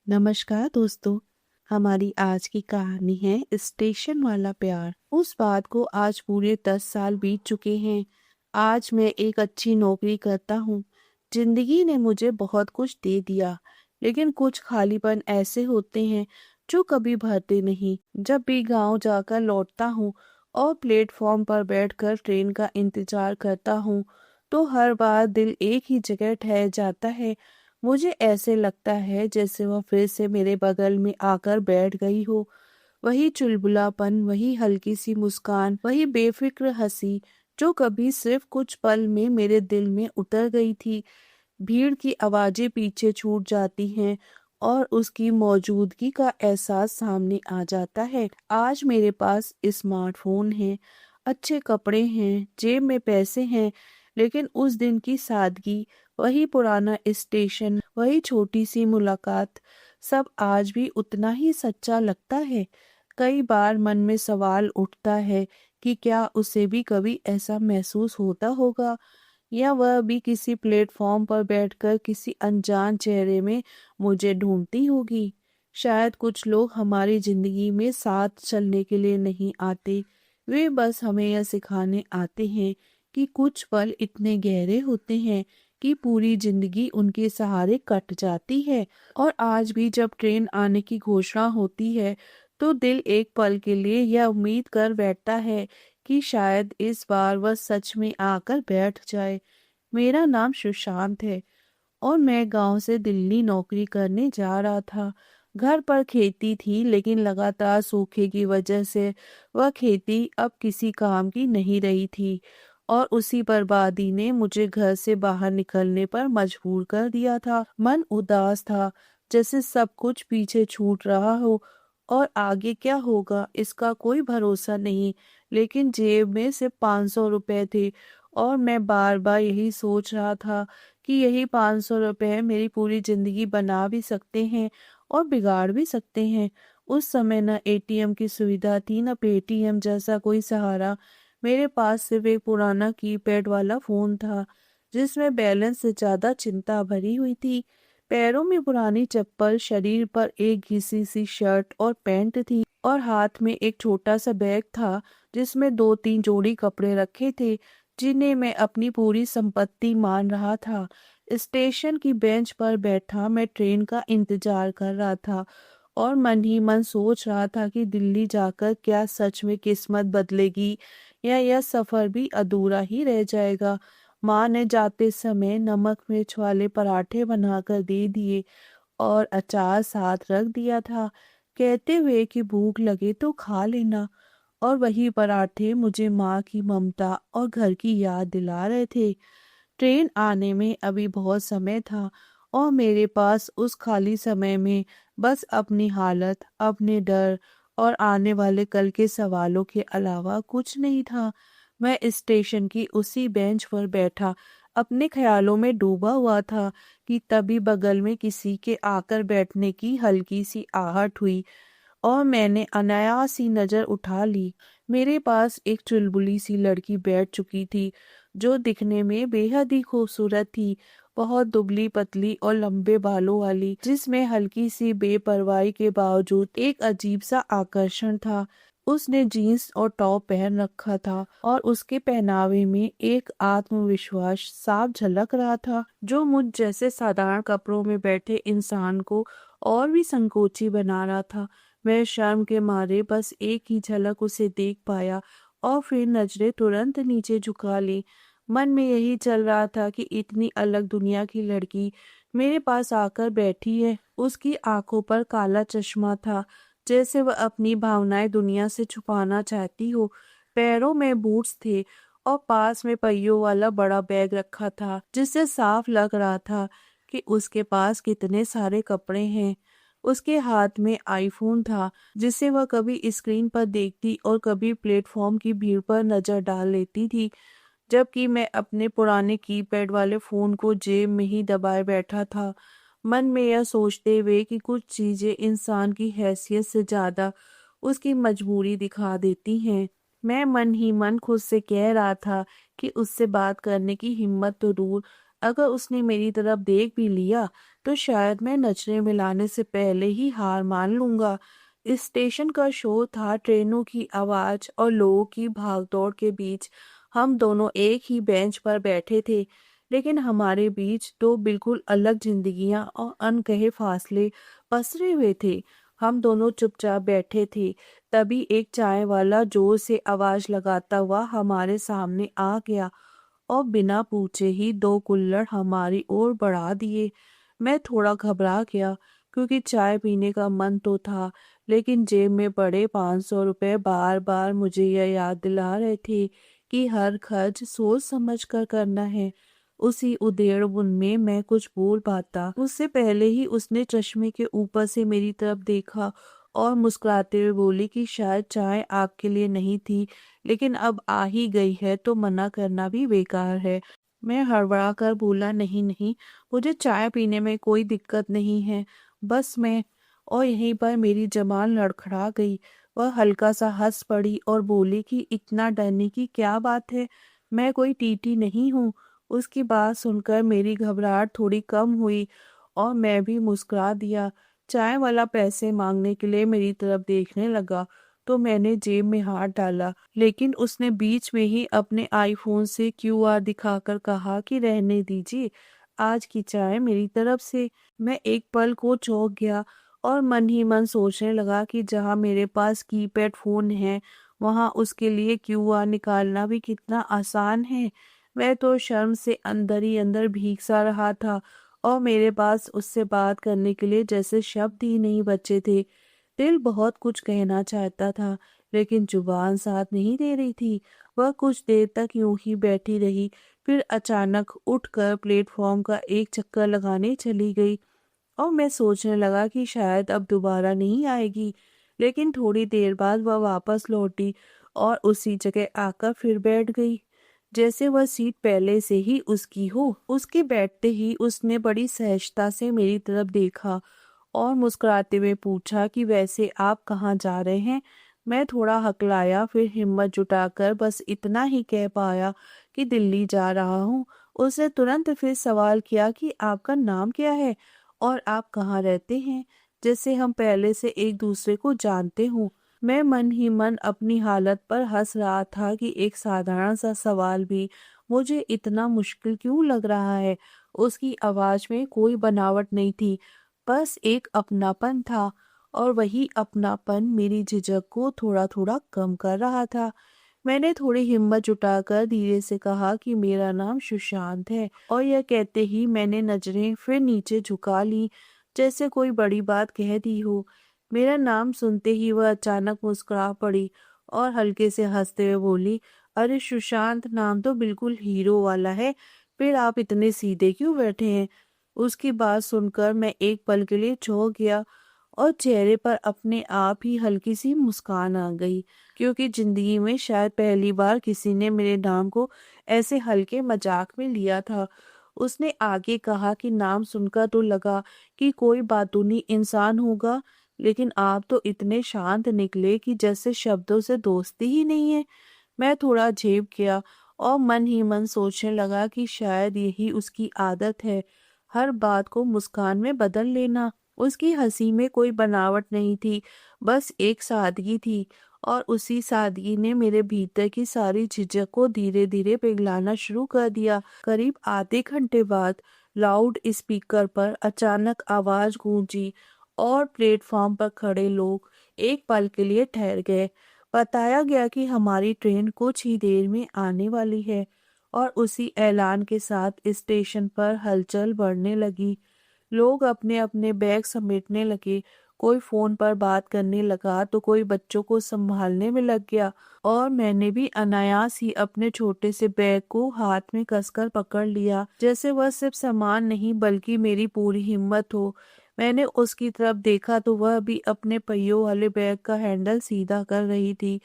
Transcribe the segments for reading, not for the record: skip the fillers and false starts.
नमस्कार दोस्तों। हमारी आज की कहानी है स्टेशन वाला प्यार। उस बात को आज पूरे 10 साल बीत चुके हैं। आज मैं एक अच्छी नौकरी करता हूँ। जिंदगी ने मुझे बहुत कुछ दे दिया, लेकिन कुछ खालीपन ऐसे होते हैं जो कभी भरते नहीं। जब भी गांव जाकर लौटता हूँ और प्लेटफॉर्म पर बैठकर ट्रेन का इंतजार करता हूँ, तो हर बार दिल एक ही जगह ठहर जाता है। मुझे ऐसे लगता है जैसे वह फिर से मेरे बगल में आकर बैठ गई हो। वही चुलबुलापन, वही हल्की सी मुस्कान, वही बेफिक्र हंसी जो कभी सिर्फ कुछ पल में मेरे दिल में उतर गई थी। भीड़ की आवाजें पीछे छूट जाती हैं और उसकी मौजूदगी का एहसास सामने आ जाता है। आज मेरे पास स्मार्टफोन है, अच्छे कपड़े हैं, जेब में पैसे हैं, लेकिन उस दिन की सादगी, वही पुराना स्टेशन, वही छोटी सी मुलाकात, सब आज भी उतना ही सच्चा लगता है। कई बार मन में सवाल उठता है कि क्या उसे भी कभी ऐसा महसूस होता होगा, या वह भी किसी प्लेटफॉर्म पर बैठकर किसी अनजान चेहरे में मुझे ढूंढती होगी। शायद कुछ लोग हमारी जिंदगी में साथ चलने के लिए नहीं आते, वे बस हमें यह सिखाने आते हैं कि कुछ पल इतने गहरे होते हैं कि पूरी जिंदगी उनके सहारे कट जाती है। और आज भी जब ट्रेन आने की घोषणा होती है, तो दिल एक पल के लिए यह उम्मीद कर बैठता है कि शायद इस बार वह सच में आकर बैठ जाए। मेरा नाम सुशांत है और मैं गांव से दिल्ली नौकरी करने जा रहा था। घर पर खेती थी, लेकिन लगातार सूखे की वजह से वह खेती अब किसी काम की नहीं रही थी और उसी बर्बादी ने मुझे घर से बाहर निकलने पर मजबूर कर दिया था। मन उदास था, जैसे सब कुछ पीछे छूट रहा हो और आगे क्या होगा इसका कोई भरोसा नहीं। लेकिन जेब में सिर्फ 500 रुपए थे और मैं बार बार यही सोच रहा था कि यही 500 रुपए मेरी पूरी जिंदगी बना भी सकते हैं और बिगाड़ भी सकते हैं। उस समय न एटीएम की सुविधा थी, न पेटीएम जैसा कोई सहारा। मेरे पास सिर्फ एक पुराना कीपैड वाला फोन था, जिसमें बैलेंस से ज्यादा चिंता भरी हुई थी। पैरों में पुरानी चप्पल, शरीर पर एक घिसी सी शर्ट और पैंट थी और हाथ में एक छोटा सा बैग था जिसमें 2-3 जोड़ी कपड़े रखे थे, जिन्हें मैं अपनी पूरी संपत्ति मान रहा था। स्टेशन की बेंच पर बैठा मैं ट्रेन का इंतजार कर रहा था और मन ही मन सोच रहा था कि दिल्ली जाकर क्या सच में किस्मत बदलेगी, या यह सफर भी अधूरा ही रह जाएगा। माँ ने जाते समय नमक मिर्च वाले पराठे बनाकर दे दिए और अचार साथ रख दिया था, कहते हुए कि भूख लगे तो खा लेना। और वही पराठे मुझे माँ की ममता और घर की याद दिला रहे थे। ट्रेन आने में अभी बहुत समय था और मेरे पास उस खाली समय में बस अपनी हालत, अपने डर और आने वाले कल के सवालों के अलावा कुछ नहीं था। मैं स्टेशन की उसी बेंच पर बैठा अपने ख्यालों में डूबा हुआ था कि तभी बगल में किसी के आकर बैठने की हल्की सी आहट हुई और मैंने अनायास ही नजर उठा ली। मेरे पास एक चुलबुली सी लड़की बैठ चुकी थी, जो दिखने में बेहद ही खूबसूरत थी। बहुत दुबली पतली और लंबे बालों वाली, जिसमें हल्की सी बेपरवाही के बावजूद एक अजीब सा आकर्षण था। उसने जीन्स और टॉप पहन रखा था और उसके पहनावे में एक आत्मविश्वास साफ झलक रहा था, जो मुझ जैसे साधारण कपड़ों में बैठे इंसान को और भी संकोची बना रहा था। मैं शर्म के मारे बस एक ही झलक उसे देख पाया और फिर नजरें तुरंत नीचे झुका ली। मन में यही चल रहा था कि इतनी अलग दुनिया की लड़की मेरे पास आकर बैठी है। उसकी आंखों पर काला चश्मा था, जैसे वह अपनी भावनाएं दुनिया से छुपाना चाहती हो। पैरों में बूट्स थे और पास में पहियों वाला बड़ा बैग रखा था, जिससे साफ लग रहा था कि उसके पास कितने सारे कपड़े हैं। उसके हाथ में आईफोन था, जिसे वह कभी स्क्रीन पर देखती और कभी प्लेटफॉर्म की भीड़ पर नजर डाल लेती थी, जबकि मैं अपने पुराने कीपैड वाले फोन को जेब में ही दबाए बैठा था, मन में यह सोचते हुए कि कुछ चीजें इंसान की हैसियत से ज्यादा उसकी मजबूरी दिखा देती हैं। मैं मन ही मन खुद से कह रहा था कि उससे बात करने की हिम्मत तो दूर, अगर उसने मेरी तरफ देख भी लिया तो शायद मैं नजरें मिलाने से पहले ही हार मान लूंगा। इस स्टेशन का शोर था, ट्रेनों की आवाज और लोगों की भागदौड़ के बीच हम दोनों एक ही बेंच पर बैठे थे, लेकिन हमारे बीच दो बिल्कुल अलग जिंदगियां और अनकहे फासले पसरे हुए थे। हम दोनों चुपचाप बैठे थे, तभी एक चाय वाला जोर से आवाज लगाता हुआ हमारे सामने आ गया और बिना पूछे ही दो कुल्हड़ हमारी ओर बढ़ा दिए। मैं थोड़ा घबरा गया क्योंकि चाय पीने का मन तो था, लेकिन जेब में पड़े 500 रुपए बार बार मुझे यह याद दिला रहे थे कि हर खर्च सोच समझ कर करना है। उसी उधेड़बुन में मैं कुछ बोल पाता उससे पहले ही उसने चश्मे के ऊपर से मेरी तरफ देखा और मुस्कुराते हुए बोली कि शायद चाय आपके लिए नहीं थी, लेकिन अब आ ही गई है तो मना करना भी बेकार है। मैं हड़बड़ा कर बोला, नहीं नहीं, मुझे चाय पीने में कोई दिक्कत नहीं है, बस मैं। और यहीं पर मेरी जबान लड़खड़ा गई। वह हल्का सा हंस पड़ी और बोली कि इतना डरने की क्या बात है, मैं कोई टीटी नहीं हूँ। उसकी बात सुनकर मेरी घबराहट थोड़ी कम हुई और मैं भी मुस्कुरा दिया। चाय वाला पैसे मांगने के लिए मेरी तरफ देखने लगा तो मैंने जेब में हाथ डाला, लेकिन उसने बीच में ही अपने आईफोन से क्यूआर दिखाकर कहा कि रहने दीजिए, आज की चाय मेरी तरफ से। मैं एक पल को चौंक गया और मन ही मन सोचने लगा कि जहां मेरे पास कीपैड फोन है, वहां उसके लिए क्यूआर निकालना भी कितना आसान है। मैं तो शर्म से अंदर ही अंदर भीग सा रहा था और मेरे पास उससे बात करने के लिए जैसे शब्द ही नहीं बचे थे। दिल बहुत कुछ कहना चाहता था, लेकिन जुबान साथ नहीं दे रही थी। वह कुछ देर तक यूं ही बैठी रही, फिर अचानक उठकर प्लेटफॉर्म का एक चक्कर लगाने चली गई और मैं सोचने लगा कि शायद अब दोबारा नहीं आएगी। लेकिन थोड़ी देर बाद वह वापस लौटी और उसी जगह आकर फिर बैठ गई, जैसे वह सीट पहले से ही उसकी हो। उसके बैठते ही उसने बड़ी सहजता से मेरी तरफ देखा और मुस्कुराते हुए पूछा कि वैसे आप कहाँ जा रहे हैं। मैं थोड़ा हकलाया, फिर हिम्मत जुटाकर बस इतना ही कह पाया कि दिल्ली जा रहा हूँ। उसने तुरंत फिर सवाल किया कि आपका नाम क्या है और आप कहाँ रहते हैं, जैसे हम पहले से एक दूसरे को जानते हों। मैं मन ही मन अपनी हालत पर हंस रहा था कि एक साधारण सा सवाल भी मुझे इतना मुश्किल क्यों लग रहा है। उसकी आवाज में कोई बनावट नहीं थी, बस एक अपनापन था और वही अपनापन मेरी झिझक को थोड़ा थोड़ा कम कर रहा था। मैंने थोड़ी हिम्मत जुटाकर धीरे से कहा कि मेरा नाम सुशांत है, और यह कहते ही मैंने नजरें फिर नीचे झुका ली, जैसे कोई बड़ी बात कह दी हो। मेरा नाम सुनते ही वह अचानक मुस्कुरा पड़ी और हल्के से हंसते हुए बोली, अरे सुशांत नाम तो बिल्कुल हीरो वाला है, फिर आप इतने सीधे क्यों बैठे हैं। उसकी बात सुनकर मैं एक पल के लिए चौंक गया और चेहरे पर अपने आप ही हल्की सी मुस्कान आ गई, क्योंकि जिंदगी में शायद पहली बार किसी ने मेरे नाम को ऐसे हल्के मजाक में लिया था। उसने आगे कहा कि नाम सुनकर तो लगा कि कोई बातूनी इंसान होगा, लेकिन आप तो इतने शांत निकले कि जैसे शब्दों से दोस्ती ही नहीं है। मैं थोड़ा झेप गया और मन ही मन सोचने लगा कि शायद यही उसकी आदत है, हर बात को मुस्कान में बदल लेना। उसकी हंसी में कोई बनावट नहीं थी, बस एक सादगी थी, और उसी सादगी ने मेरे भीतर की सारी झिझक को धीरे धीरे पिघलाना शुरू कर दिया। करीब आधे घंटे बाद लाउड स्पीकर पर अचानक आवाज गूंजी और प्लेटफॉर्म पर खड़े लोग एक पल के लिए ठहर गए। बताया गया कि हमारी ट्रेन कुछ ही देर में आने वाली है, और उसी ऐलान के साथ स्टेशन पर हलचल बढ़ने लगी। लोग अपने अपने बैग समेटने लगे, कोई फोन पर बात करने लगा तो कोई बच्चों को संभालने में लग गया, और मैंने भी अनायास ही अपने छोटे से बैग को हाथ में कसकर पकड़ लिया, जैसे वह सिर्फ सामान नहीं बल्कि मेरी पूरी हिम्मत हो। मैंने उसकी तरफ देखा तो वह भी अपने पहियों वाले बैग का हैंडल सीधा कर रही थी,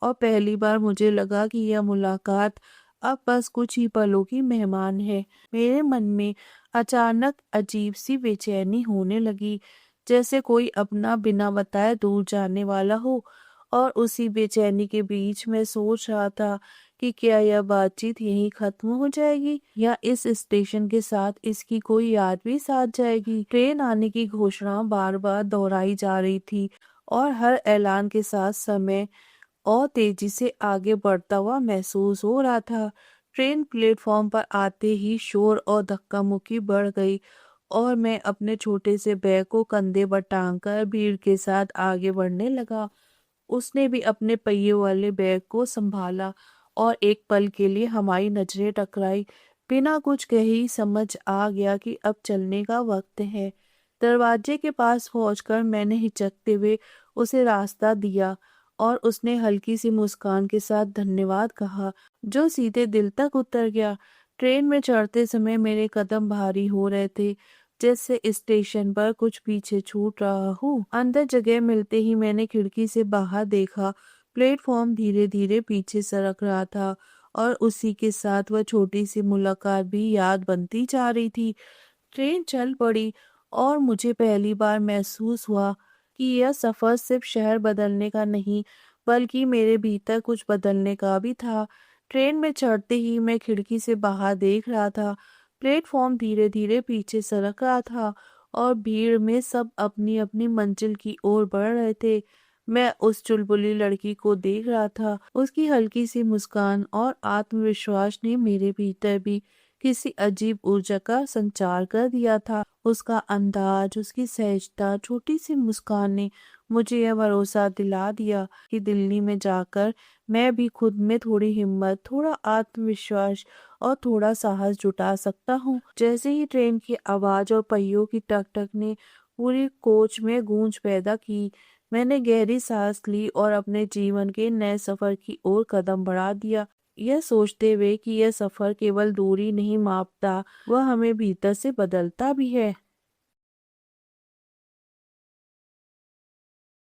और पहली बार मुझे लगा कि यह मुलाकात अब बस कुछ ही पलों की मेहमान है। मेरे मन में अचानक अजीब सी बेचैनी होने लगी, जैसे कोई अपना बिना बताए दूर जाने वाला हो। और उसी बेचैनी के बीच मैं सोच रहा था कि क्या यह बातचीत यहीं खत्म हो जाएगी या इस स्टेशन के साथ इसकी कोई याद भी साथ जाएगी। ट्रेन आने की घोषणा बार बार दोहराई जा रही थी और हर ऐलान के साथ समय और तेजी से आगे बढ़ता हुआ महसूस हो रहा था। ट्रेन प्लेटफॉर्म पर आते ही शोर और धक्का मुक्की बढ़ गई और मैं अपने छोटे से बैग को कंधे पर टांग कर भीड़ के साथ आगे बढ़ने लगा। उसने भी अपने पहिए वाले बैग को संभाला और एक पल के लिए हमारी नजरें टकराई। बिना कुछ कहे ही समझ आ गया कि अब चलने का वक्त है। दरवाजे के पास पहुंचकर मैंने हिचकते हुए उसे रास्ता दिया और उसने हल्की सी मुस्कान के साथ धन्यवाद कहा, जो सीधे दिल तक उतर गया। ट्रेन में चढ़ते समय मेरे कदम भारी हो रहे थे, जैसे स्टेशन पर कुछ पीछे छूट रहा हूँ। अंदर जगह मिलते ही मैंने खिड़की से बाहर देखा। प्लेटफॉर्म धीरे धीरे पीछे सरक रहा था और उसी के साथ वह छोटी सी मुलाकात भी याद बनती जा रही थी। ट्रेन चल पड़ी और मुझे पहली बार महसूस हुआ कि यह सफ़र सिर्फ शहर बदलने का नहीं, बल्कि मेरे भीतर कुछ बदलने का भी था। ट्रेन में चढ़ते ही मैं खिड़की से बाहर देख रहा था। प्लेटफॉर्म धीरे धीरे पीछे सरक रहा था और भीड़ में सब अपनी अपनी मंजिल की ओर बढ़ रहे थे। मैं उस चुलबुली लड़की को देख रहा था। उसकी हल्की सी मुस्कान और आत्मविश्वास ने मेरे भीतर भी किसी अजीब ऊर्जा का संचार कर दिया था। उसका अंदाज, उसकी सहजता, छोटी सी मुस्कान ने मुझे यह भरोसा दिला दिया कि दिल्ली में जाकर मैं भी खुद में थोड़ी हिम्मत, थोड़ा आत्मविश्वास और थोड़ा साहस जुटा सकता हूँ। जैसे ही ट्रेन की आवाज और पहियों की टक-टक ने पूरी कोच में गूंज पैदा की, मैंने गहरी सांस ली और अपने जीवन के नए सफर की ओर कदम बढ़ा दिया। यह सोचते हुए कि यह सफर केवल दूरी नहीं मापता, वह हमें भीतर से बदलता भी है।